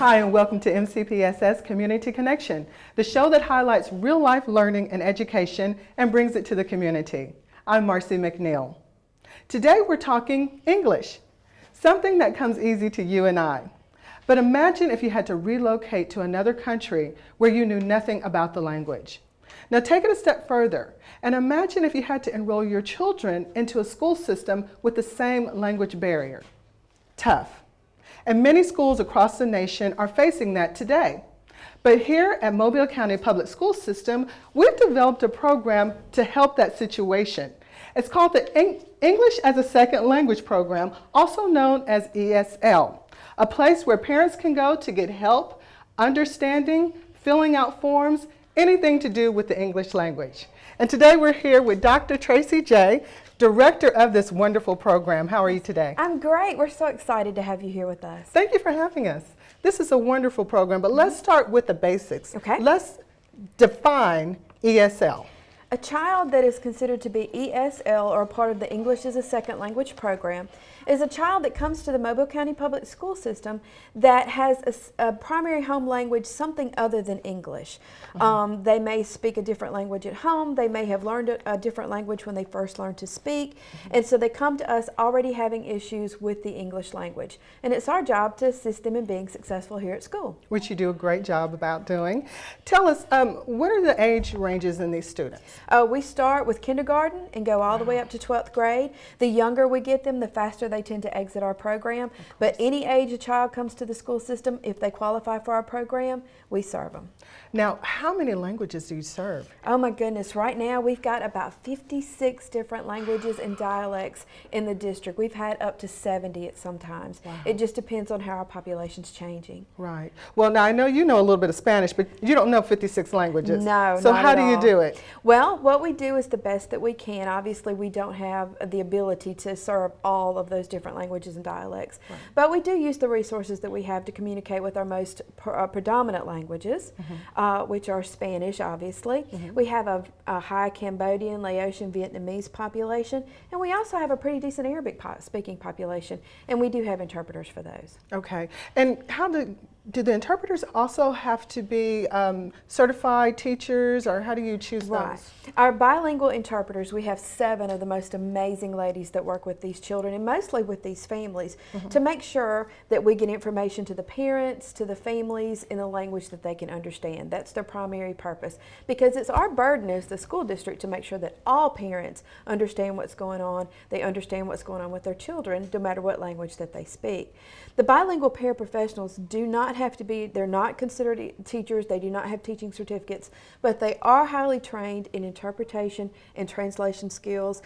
Hi, and welcome to MCPSS Community Connection, the show that highlights real-life learning and education and brings it to the community. I'm Marcy McNeil. Today we're talking English, something that comes easy to you and I. But imagine if you had to relocate to another country where you knew nothing about the language. Now take it a step further and imagine if you had to enroll your children into a school system with the same language barrier. Tough. And many schools across the nation are facing that today. But here at Mobile County Public School System, we've developed a program to help that situation. It's called the English as a Second Language Program, also known as ESL, a place where parents can go to get help, understanding, filling out forms, anything to do with the English language. And today we're here with Dr. Tracy J., Director of this wonderful program. How are you today? I'm great. We're so excited to have you here with us. Thank you for having us. This is a wonderful program, but let's start with the basics. Okay. Let's define ESL. A child that is considered to be ESL, or a part of the English as a Second Language program, is a child that comes to the Mobile County Public School System that has a primary home language something other than English. They may speak a different language at home. They may have learned a different language when they first learned to speak. And so they come to us already having issues with the English language. And it's our job to assist them in being successful here at school. Which you do a great job about doing. Tell us, what are the age ranges in these students? We start with kindergarten and go all the way up to 12th grade. The younger we get them, the faster they tend to exit our program. But any age a child comes to the school system, if they qualify for our program, we serve them. Now, how many languages do you serve? Oh my goodness, right now we've got about 56 different languages and dialects in the district. We've had up to 70 at some times. Wow. It just depends on how our population's changing. Right. Well, now I know you know a little bit of Spanish, but you don't know 56 languages. No, so not how at do you all. do it? Well, what we do is the best that we can. Obviously, we don't have the ability to serve all of those different languages and dialects, right. But we do use the resources that we have to communicate with our most predominant languages, which are Spanish, obviously. We have a high Cambodian, Laotian, Vietnamese population, and we also have a pretty decent Arabic speaking population, and we do have interpreters for those. Okay. And how do the interpreters also have to be certified teachers, or how do you choose those? Right. Our bilingual interpreters, we have 7 of the most amazing ladies that work with these children and mostly with these families to make sure that we get information to the parents, to the families in a language that they can understand. That's their primary purpose, because it's our burden as the school district to make sure that all parents understand what's going on. They understand what's going on with their children, no matter what language that they speak. The bilingual paraprofessionals do not have to be, they're not considered teachers, they do not have teaching certificates, but they are highly trained in interpretation and translation skills,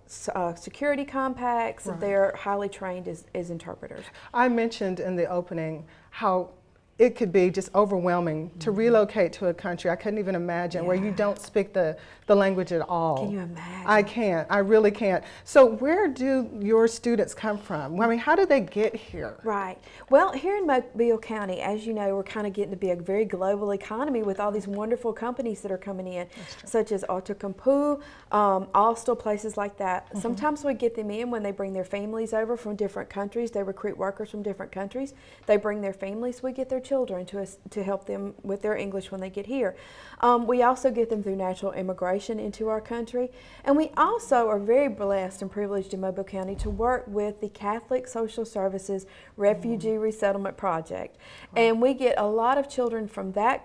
security compacts. Right. They're highly trained as interpreters. I mentioned in the opening how it could be just overwhelming to relocate to a country I couldn't even imagine, where you don't speak the language at all. Can you imagine? I can't. I really can't. So where do your students come from? I mean, how do they get here? Right. Well, here in Mobile County, as you know, we're kind of getting to be a very global economy with all these wonderful companies that are coming in, such as Autocompu, Alstom, places like that. Sometimes we get them in when they bring their families over from different countries. They recruit workers from different countries. They bring their families. We get their children to help them with their English when they get here. We also get them through natural immigration into our country, and we also are very blessed and privileged in Mobile County to work with the Catholic Social Services Refugee Resettlement Project. And we get a lot of children from that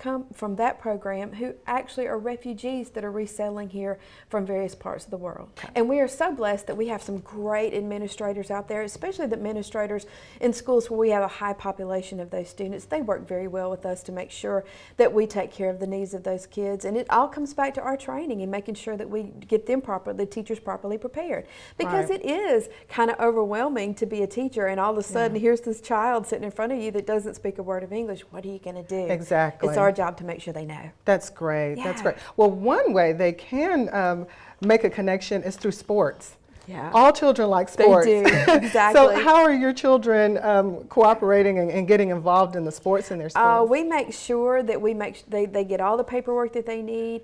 program who actually are refugees that are resettling here from various parts of the world. And we are so blessed that we have some great administrators out there, especially the administrators in schools where we have a high population of those students. They work very well with us to make sure that we take care of the needs of those kids, and it all comes back to our training and making sure that we get them the teachers properly prepared, because it is kind of overwhelming to be a teacher and all of a sudden here's this child sitting in front of you that doesn't speak a word of English. What are you going to do? Exactly. It's our job to make sure they know. That's great. That's great. Well, one way they can make a connection is through sports. Yeah. All children like They sports. do, exactly. So how are your children cooperating and getting involved in the sports in their schools? We make sure that they get all the paperwork that they need.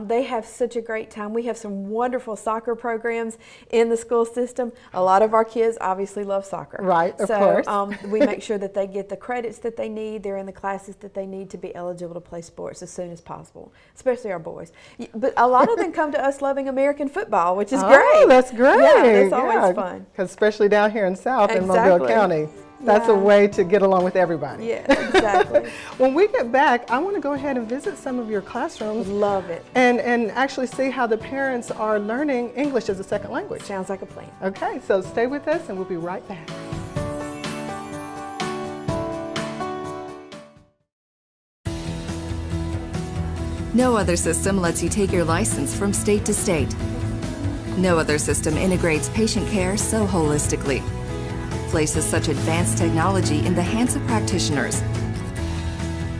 They have such a great time. We have some wonderful soccer programs in the school system. A lot of our kids obviously love soccer. Right, of course. We make sure that they get the credits that they need. They're in the classes that they need to be eligible to play sports as soon as possible, especially our boys. But a lot of them come to us loving American football, which is great. Oh, that's great. Yeah, that's always fun. Because especially down here in South in Mobile Exactly. County, that's a way to get along with everybody. Yeah, exactly. When we get back, I want to go ahead and visit some of your classrooms. Love it. And actually see how the parents are learning English as a second language. Sounds like a plan. Okay, so stay with us and we'll be right back. No other system lets you take your license from state to state. No other system integrates patient care so holistically, places such advanced technology in the hands of practitioners,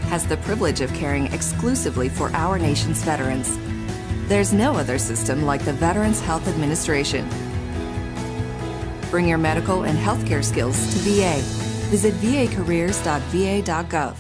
has the privilege of caring exclusively for our nation's veterans. There's no other system like the Veterans Health Administration. Bring your medical and healthcare skills to VA. Visit vacareers.va.gov.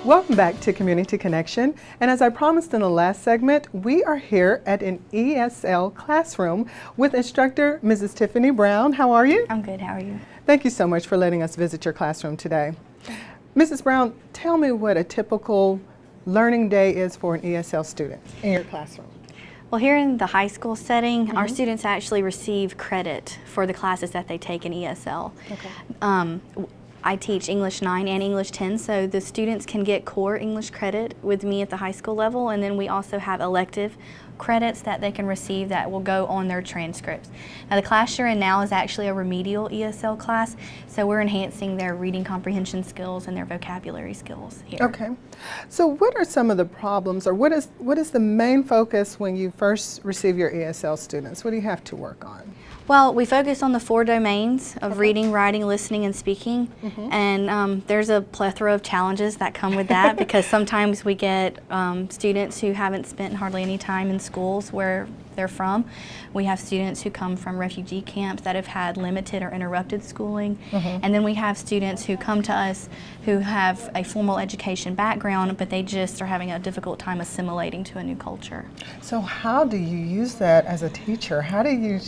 Welcome back to Community Connection, and as I promised in the last segment, we are here at an ESL Classroom with instructor Mrs. Tiffany Brown. How are you? I'm good, how are you? Thank you so much for letting us visit your classroom today. Mrs. Brown, tell me what a typical learning day is for an ESL student in your classroom. Well, here in the high school setting, our students actually receive credit for the classes that they take in ESL. Okay. I teach English 9 and English 10, so the students can get core English credit with me at the high school level, and then we also have elective credits that they can receive that will go on their transcripts. Now, the class you're in now is actually a remedial ESL class, so we're enhancing their reading comprehension skills and their vocabulary skills here. Okay. So what are some of the problems, or what is the main focus when you first receive your ESL students? What do you have to work on? Well, we focus on the 4 domains of reading, writing, listening, and speaking. And there's a plethora of challenges that come with that because sometimes we get students who haven't spent hardly any time in schools where they're from. We have students who come from refugee camps that have had limited or interrupted schooling. And then we have students who come to us who have a formal education background, but they just are having a difficult time assimilating to a new culture. So how do you use that as a teacher? How do you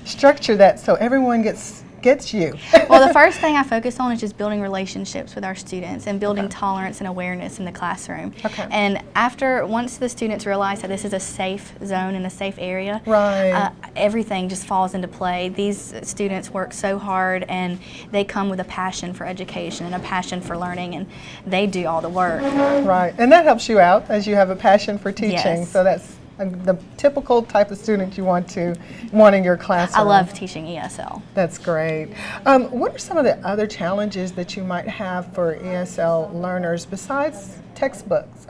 structure that so everyone gets you? Well, the first thing I focus on is just building relationships with our students and building tolerance and awareness in the classroom. Okay. And once the students realize that this is a safe zone and a safe area, Right. everything just falls into play. These students work so hard and they come with a passion for education and a passion for learning, and they do all the work. Right, and that helps you out as you have a passion for teaching. Yes. So that's the typical type of student you want in your classroom. I love teaching ESL. That's great. What are some of the other challenges that you might have for ESL learners besides textbooks,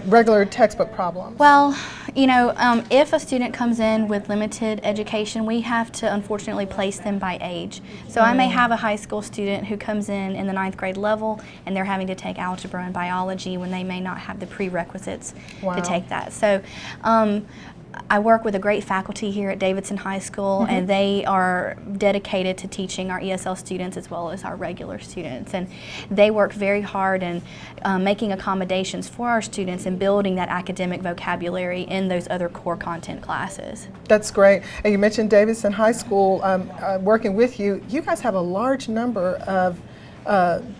regular textbook problems? Well, you know, if a student comes in with limited education, we have to unfortunately place them by age. So I may have a high school student who comes in the 9th grade level and they're having to take algebra and biology when they may not have the prerequisites Wow. to take that. So I work with a great faculty here at Davidson High School, and they are dedicated to teaching our ESL students as well as our regular students. And they work very hard in making accommodations for our students and building that academic vocabulary in those other core content classes. That's great. And you mentioned Davidson High School working with you. You guys have a large number of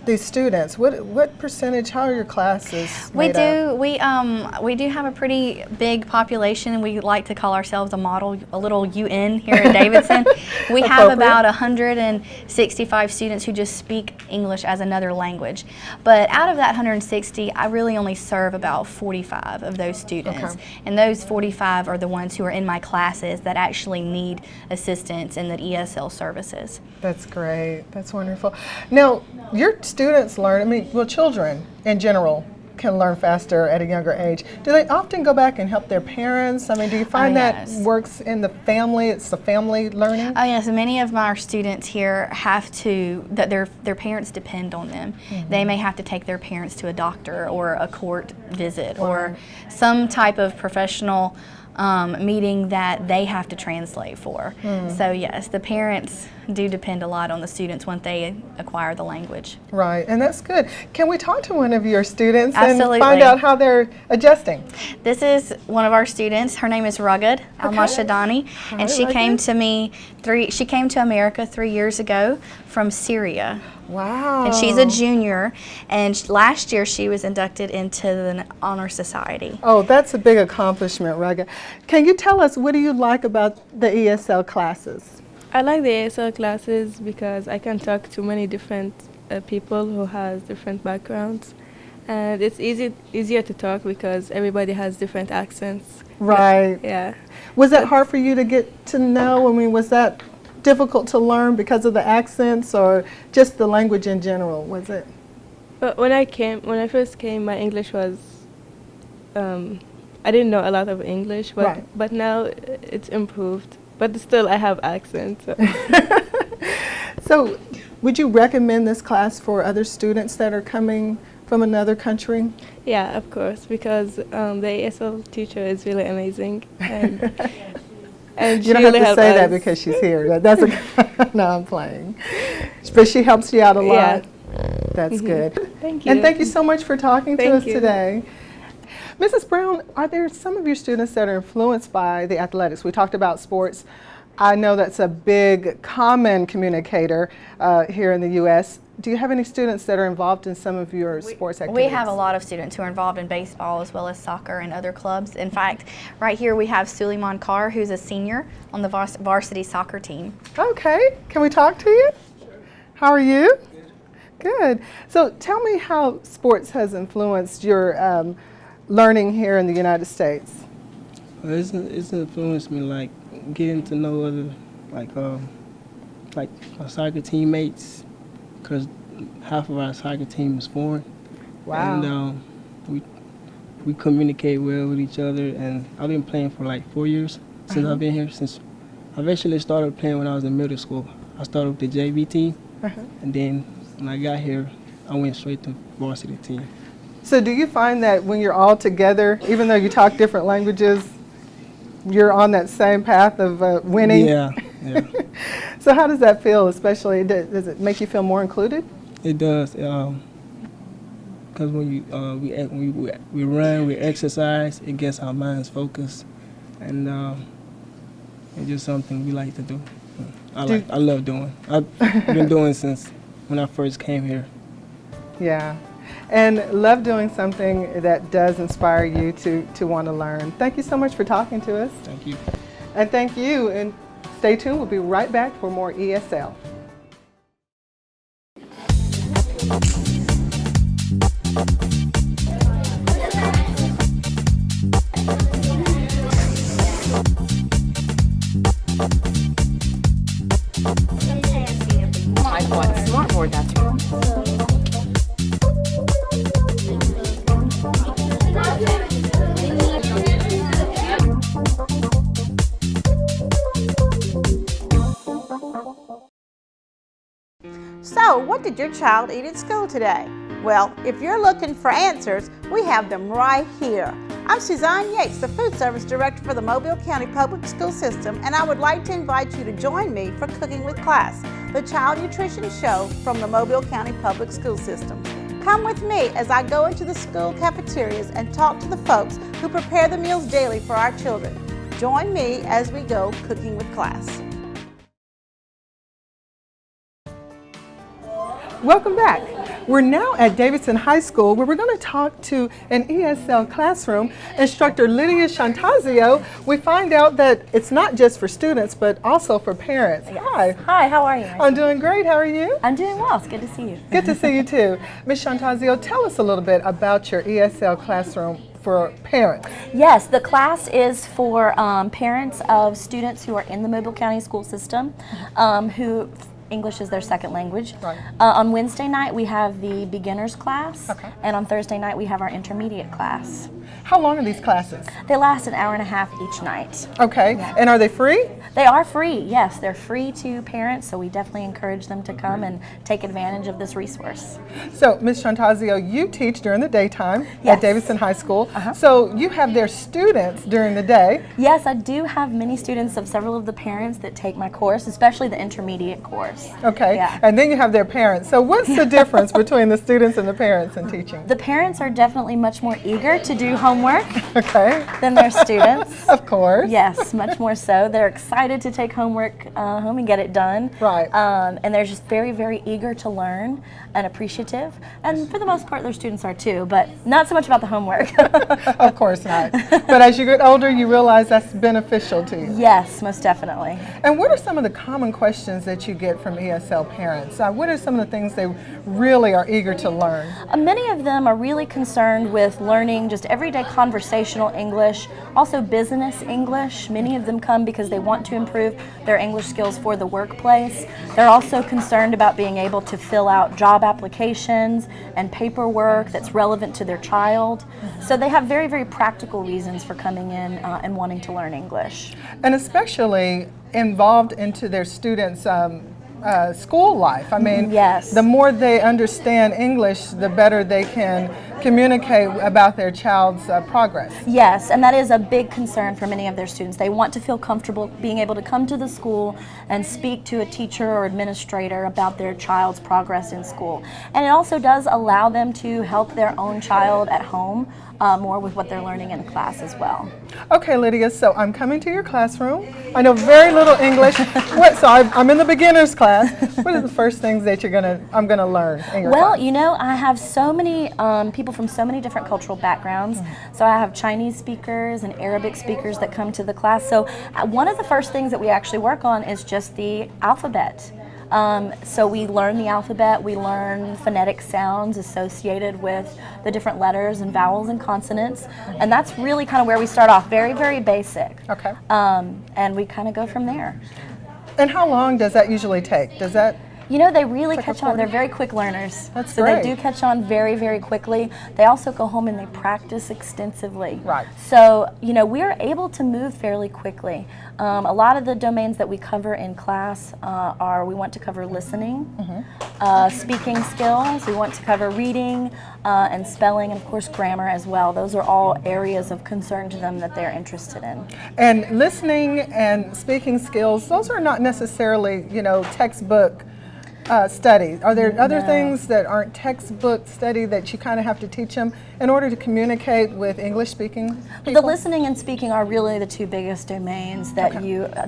these students? What percentage? How are your classes made up? We do have a pretty big population. We like to call ourselves a little UN here at Davidson. We have about 165 students who just speak English as another language. But out of that 160, I really only serve about 45 of those students. Okay. And those 45 are the ones who are in my classes that actually need assistance in the ESL services. That's great. That's wonderful. Now, your students learn, children in general can learn faster at a younger age. Do they often go back and help their parents? Do you find that works in the family? It's the family learning? Oh yes, many of our students here that their parents depend on them. Mm-hmm. They may have to take their parents to a doctor or a court visit or some type of professional meeting that they have to translate for. So yes, the parents do depend a lot on the students once they acquire the language. Right, and that's good. Can we talk to one of your students Absolutely. and find out how they're adjusting? This is one of our students. Her name is Rugged Almashadani, and she came to me she came to America 3 years ago from Syria. Wow. And she's a junior, and last year she was inducted into the Honor Society. Oh, that's a big accomplishment, Rugged. Can you tell us, what do you like about the ESL classes? I like the ESL classes because I can talk to many different people who has different backgrounds, and it's easier to talk because everybody has different accents. Right. Yeah. Was that hard for you to get to know? Was that difficult to learn because of the accents or just the language in general? Was it? But when I first came, my English was, I didn't know a lot of English, but now it's improved. But still, I have accents. So, would you recommend this class for other students that are coming from another country? Yeah, of course, because the ESL teacher is really amazing. And you don't have to say that because she's here. That's no, I'm playing. But she helps you out a lot. That's good. Thank you. And thank you so much for talking to us you. today. Mrs. Brown, are there some of your students that are influenced by the athletics? We talked about sports. I know that's a big, common communicator here in the U.S. Do you have any students that are involved in some of your sports activities? We have a lot of students who are involved in baseball as well as soccer and other clubs. In fact, right here we have Suleiman Carr, who's a senior on the varsity soccer team. Okay. Can we talk to you? How are you? Good. So tell me how sports has influenced your learning here in the United States. It's influenced me, like getting to know other, like my soccer teammates, because half of our soccer team is foreign. Wow. And we communicate well with each other, and I've been playing for like 4 years since I've been here. Since I've actually started playing when I was in middle school. I started with the JV team, and then when I got here, I went straight to varsity team. So do you find that when you're all together, even though you talk different languages, you're on that same path of winning? Yeah. So how does that feel, especially, does it make you feel more included? It does, because when we run, we exercise, it gets our minds focused, and it's just something we like to do. I love doing. I've been doing since when I first came here. Yeah. And love doing something that does inspire you to want to learn. Thank you so much for talking to us. Thank you. And thank you. And stay tuned. We'll be right back for more ESL. I've got smartboard, that's right. So, what did your child eat at school today? Well, if you're looking for answers, we have them right here. I'm Suzanne Yates, the Food Service Director for the Mobile County Public School System, and I would like to invite you to join me for Cooking with Class, the child nutrition show from the Mobile County Public School System. Come with me as I go into the school cafeterias and talk to the folks who prepare the meals daily for our children. Join me as we go Cooking with Class. Welcome back. We're now at Davidson High School where we're going to talk to an ESL Classroom instructor, Lydia Shantazio. We find out that it's not just for students but also for parents. Yes. Hi. Hi, how are you? I'm doing great. How are you? I'm doing well. It's good to see you. Good to see you too. Ms. Shantazio, tell us a little bit about your ESL Classroom for parents. Yes, the class is for parents of students who are in the Mobile County school system who English is their second language. Right. On Wednesday night we have the beginners class, Okay. and on Thursday night we have our intermediate class. How long are these classes? They last an hour and a half each night. Okay. And are they free? They are free, yes, they're free to parents, so we definitely encourage them to come and take advantage of this resource. So, Ms. Shantazio, you teach during the daytime Yes. at Davidson High School. So you have their students during the day. Yes, I do have many students of several of the parents that take my course, especially the intermediate course. Okay. Yeah. And then you have their parents. So what's the difference between the students and the parents in teaching? The parents are definitely much more eager to do homework Okay. than their students. Of course. Yes, much more so. They're excited to take homework home and get it done. Right. And they're just very, very eager to learn and appreciative. And for the most part, their students are too, but not so much about the homework. Of course not. But as you get older, you realize that's beneficial to you. Yes, most definitely. And what are some of the common questions that you get from ESL parents? What are some of the things they really are eager to learn? Many of them are really concerned with learning just everyday conversational English, also business English. Many of them come because they want to improve their English skills for the workplace. They're also concerned about being able to fill out job applications and paperwork that's relevant to their child. So they have very, very practical reasons for coming in and wanting to learn English. And especially involved into their students' school life. I mean, Yes. the more they understand English, the better they can communicate about their child's progress. Yes, and that is a big concern for many of their students. They want to feel comfortable being able to come to the school and speak to a teacher or administrator about their child's progress in school. And it also does allow them to help their own child at home more with what they're learning in class as well. Okay, Lydia, so I'm coming to your classroom. I know very little English. I'm in the beginners class. What are the first things that I'm gonna learn in your Well, class? you know, I have so many people from so many different cultural backgrounds. So I have Chinese speakers and Arabic speakers that come to the class. So one of the first things that we actually work on is just the alphabet. So we learn the alphabet, we learn phonetic sounds associated with the different letters and vowels and consonants, and that's really kind of where we start off, very, very basic. Okay. And we kind of go from there. And how long does that usually take? Does that? You know, they really Like a catch on. They're quarter? very quick learners. That's so great. they do catch on very, very quickly. They also go home and they practice extensively. Right. So, you know, we're able to move fairly quickly. A lot of the domains that we cover in class we want to cover listening, speaking skills, we want to cover reading and spelling, and of course grammar as well. Those are all areas of concern to them that they're interested in. And listening and speaking skills, those are not necessarily, textbook studies. Are there other things that aren't textbook study that you kind of have to teach them in order to communicate with English-speaking people? The listening and speaking are really the two biggest domains that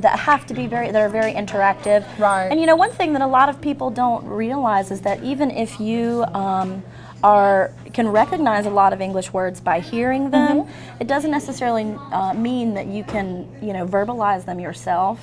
that have to be that are very interactive. Right. And you know, one thing that a lot of people don't realize is that even if you can recognize a lot of English words by hearing them, it doesn't necessarily mean that you can, verbalize them yourself.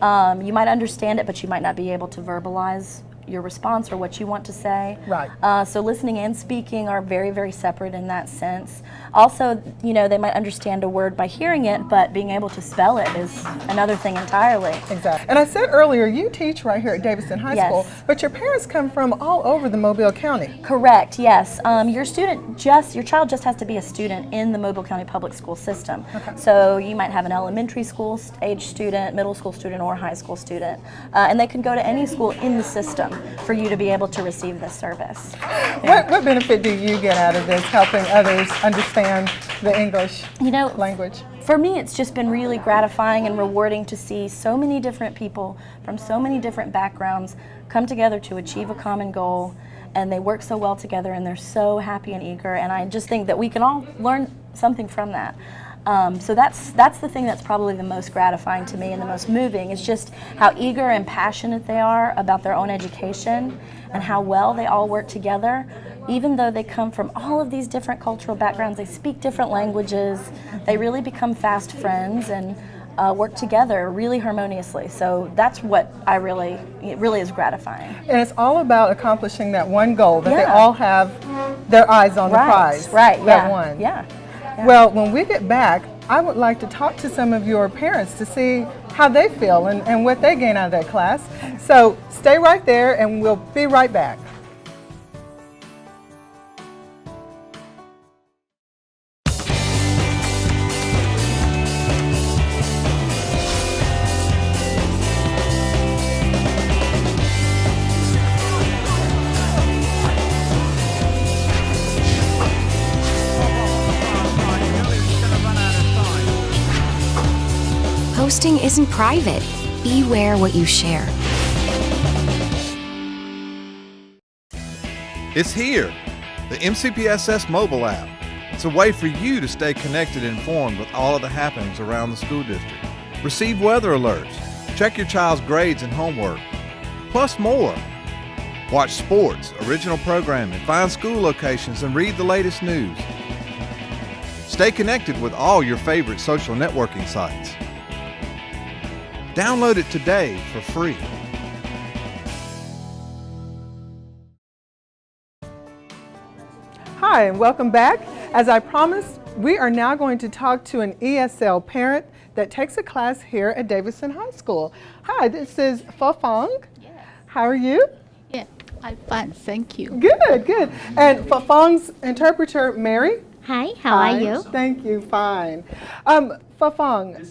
You might understand it, but you might not be able to verbalize your response or what you want to say. Right. So listening and speaking are very, very separate in that sense. Also, they might understand a word by hearing it, but being able to spell it is another thing entirely. Exactly. And I said earlier, you teach right here at Davidson High Yes. School, but your parents come from all over the Mobile County. Correct, yes. Your child just has to be a student in the Mobile County Public School system. Okay. So you might have an elementary school age student, middle school student, or high school student. And they can go to any school in the system for you to be able to receive this service. What benefit do you get out of this, helping others understand the English language? For me, it's just been really gratifying and rewarding to see so many different people from so many different backgrounds come together to achieve a common goal, and they work so well together, and they're so happy and eager, and I just think that we can all learn something from that. So that's the thing that's probably the most gratifying to me and the most moving is just how eager and passionate they are about their own education and how well they all work together. Even though they come from all of these different cultural backgrounds, they speak different languages, they really become fast friends and work together really harmoniously. So that's what it really is gratifying. And it's all about accomplishing that one goal that they Yeah. all have their eyes on the prize. Right, that yeah. one. Yeah. Well, when we get back, I would like to talk to some of your parents to see how they feel and what they gain out of that class. So stay right there and we'll be right back. Posting isn't private. Beware what you share. It's here, the MCPSS mobile app. It's a way for you to stay connected and informed with all of the happenings around the school district. Receive weather alerts, check your child's grades and homework, plus more. Watch sports, original programming, find school locations, and read the latest news. Stay connected with all your favorite social networking sites. Download it today for free. Hi, and welcome back. As I promised, we are now going to talk to an ESL parent that takes a class here at Davidson High School. Hi, this is Fafang. Yeah. How are you? Yeah, I'm fine, thank you. Good, good. And Fafang's interpreter, Mary? Hi, how are you? Thank you, fine. Fafang,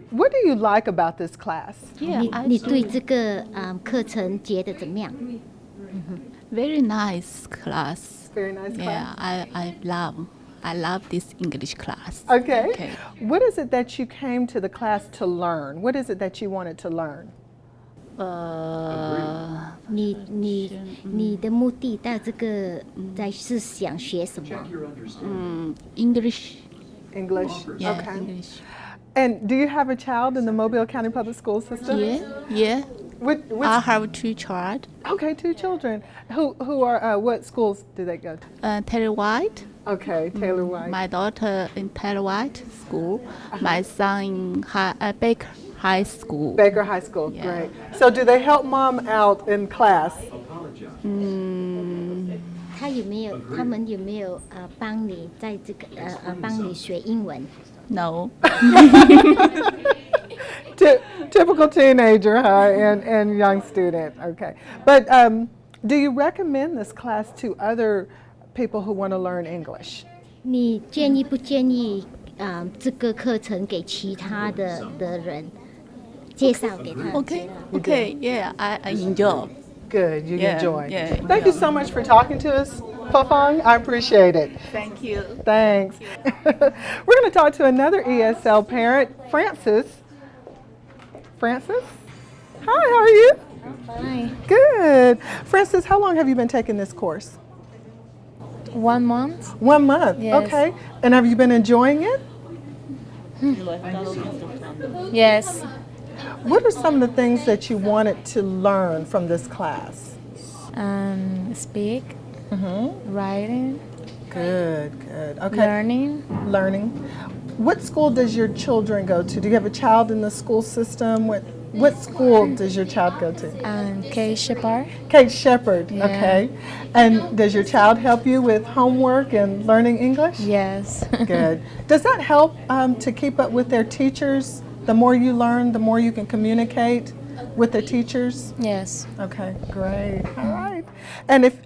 what do you like about this class? Yeah, 你对这个课程觉得怎么样？ very nice class. Very nice Yeah, class. I love this English class. Okay. What is it that you came to the class to learn? What is it that you wanted to learn? 你的目的到这个在是想学什么？ English. English. Yeah, Okay. English. And do you have a child in the Mobile County Public School system? Yeah. Which I have 2 children. Okay, 2 children. Who are what schools do they go to? Taylor White. Okay, Taylor White. My daughter in Taylor White School. My son in Baker High School. Baker High School. Yeah. Great. So do they help mom out in class? 他们有没有帮你在这个帮你学英文？ No. Typical teenager, huh? And young student. Okay. But do you recommend this class to other people who want to learn English? 你建议不建议这个课程给其他的人介绍给他？ Okay. Yeah, I enjoy. Good, you Yeah, enjoy. yeah, Thank you so much for talking to us, Fafang. I appreciate it. Thank you. Thanks. We're going to talk to another ESL parent, Francis. Francis? Hi, how are you? Hi. Good. Francis, how long have you been taking this course? 1 month. 1 month. Yes. Okay. And have you been enjoying it? Yes. What are some of the things that you wanted to learn from this class? Speak, writing, Good, good. Okay. Learning. What school does your children go to? Do you have a child in the school system? What school does your child go to? Kate Shepard. Kate Shepherd. Yeah. Okay. And does your child help you with homework and learning English? Yes. Good. Does that help to keep up with their teachers? The more you learn, the more you can communicate with the teachers? Yes. Okay, great. All right. And if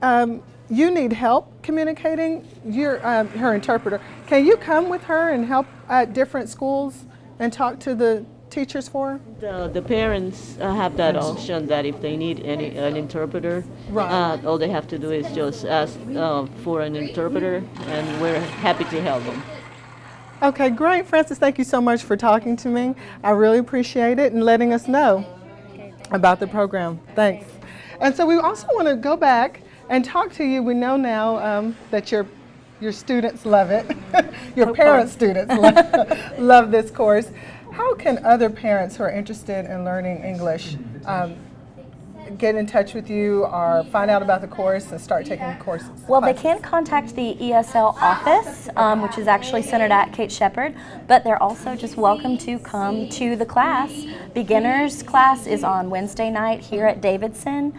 you need help communicating, you're her interpreter. Can you come with her and help at different schools and talk to the teachers for her? The parents have that option that if they need an interpreter, Right. all they have to do is just ask for an interpreter, and we're happy to help them. Okay, great. Francis, thank you so much for talking to me. I really appreciate it and letting us know about the program. Thanks. And so we also want to go back and talk to you. We know now that your your students love it. Your parents' students love this course. How can other parents who are interested in learning English get in touch with you or find out about the course and start taking courses? Well, they can contact the ESL office, which is actually centered at Kate Shepherd, but they're also just welcome to come to the class. Beginners class is on Wednesday night here at Davidson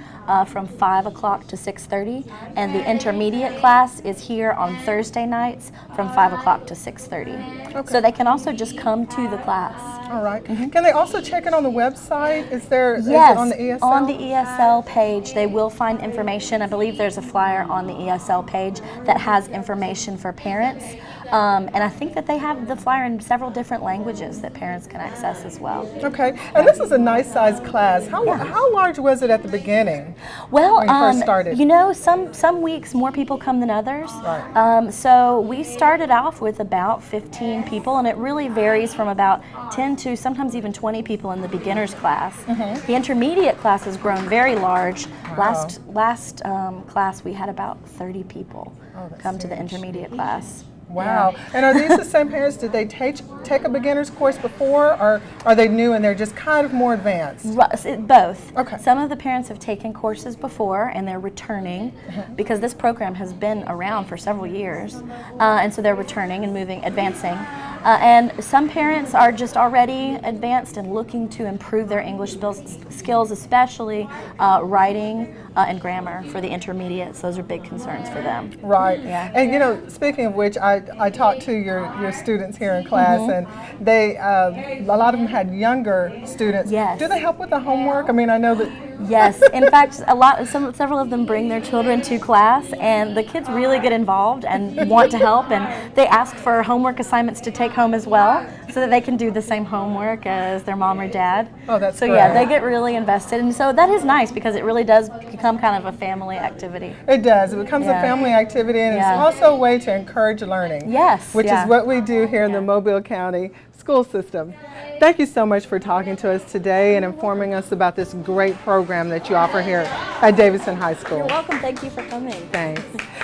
from 5 o'clock to 6:30, and the intermediate class is here on Thursday nights from 5 o'clock to 6:30. Okay. So they can also just come to the class. All right. Can they also check it on the website? Is it Yes, on the ESL? on the ESL page they will find information. I believe there's a flyer on the ESL page that has information for parents. And I think that they have the flyer in several different languages that parents can access as well. Okay. And this is a nice sized class. How large was it at the beginning? Well, when you first started? you know, some weeks more people come than others. Right. So we started off with about 15 people, and it really varies from about 10 to sometimes even 20 people in the beginners class. The intermediate class has grown very large. Wow. Last class we had about 30 people come to the intermediate class. Wow. And are these the same parents? Did they take a beginner's course before, or are they new and they're just kind of more advanced? Both. Okay. Some of the parents have taken courses before and they're returning because this program has been around for several years. And so they're returning and advancing. And some parents are just already advanced and looking to improve their English skills, especially writing and grammar for the intermediates. Those are big concerns for them. Right. Yeah. And you know, speaking of which, I talked to your students here in class, and they a lot of them had younger students. Yes. Do they help with the homework? I mean, I know that. Yes, in fact, several of them bring their children to class, and the kids really get involved and want to help, and they ask for homework assignments to take home as well, so that they can do the same homework as their mom or dad. Oh, that's so great. Yeah, they get really invested, and so that is nice because it really does become kind of a family activity. It does. It becomes a family activity, and it's also a way to encourage learning. Yes, which is what we do here in the Mobile County school system. Thank you so much for talking to us today and informing us about this great program that you offer here at Davidson High School. You're welcome. Thank you for coming. Thanks.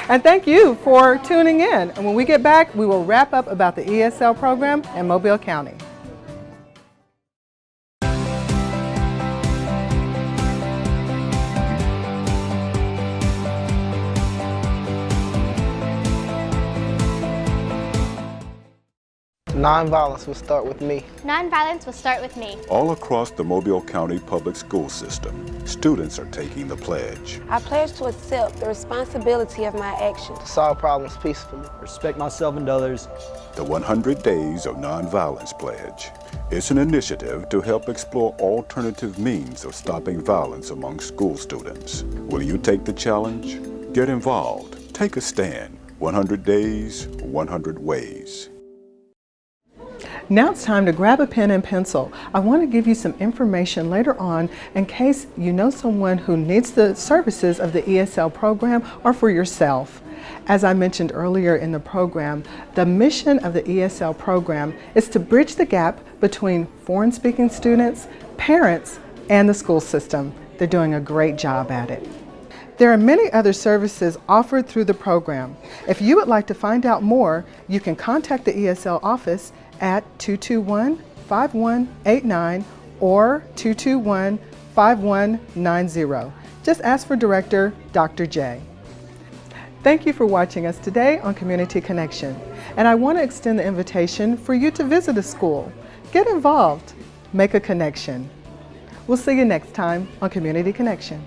And thank you for tuning in. And when we get back, we will wrap up about the ESL program in Mobile County. Nonviolence will start with me. Nonviolence will start with me. All across the Mobile County public school system, students are taking the pledge. I pledge to accept the responsibility of my actions. To solve problems peacefully. Respect myself and others. The 100 Days of Nonviolence Pledge. It's an initiative to help explore alternative means of stopping violence among school students. Will you take the challenge? Get involved. Take a stand. 100 Days, 100 Ways. Now it's time to grab a pen and pencil. I want to give you some information later on in case you know someone who needs the services of the ESL program or for yourself. As I mentioned earlier in the program, the mission of the ESL program is to bridge the gap between foreign-speaking students, parents, and the school system. They're doing a great job at it. There are many other services offered through the program. If you would like to find out more, you can contact the ESL office at 221-5189 or 221-5190. Just ask for Director Dr. J. Thank you for watching us today on Community Connection. And I want to extend the invitation for you to visit a school. Get involved. Make a connection. We'll see you next time on Community Connection.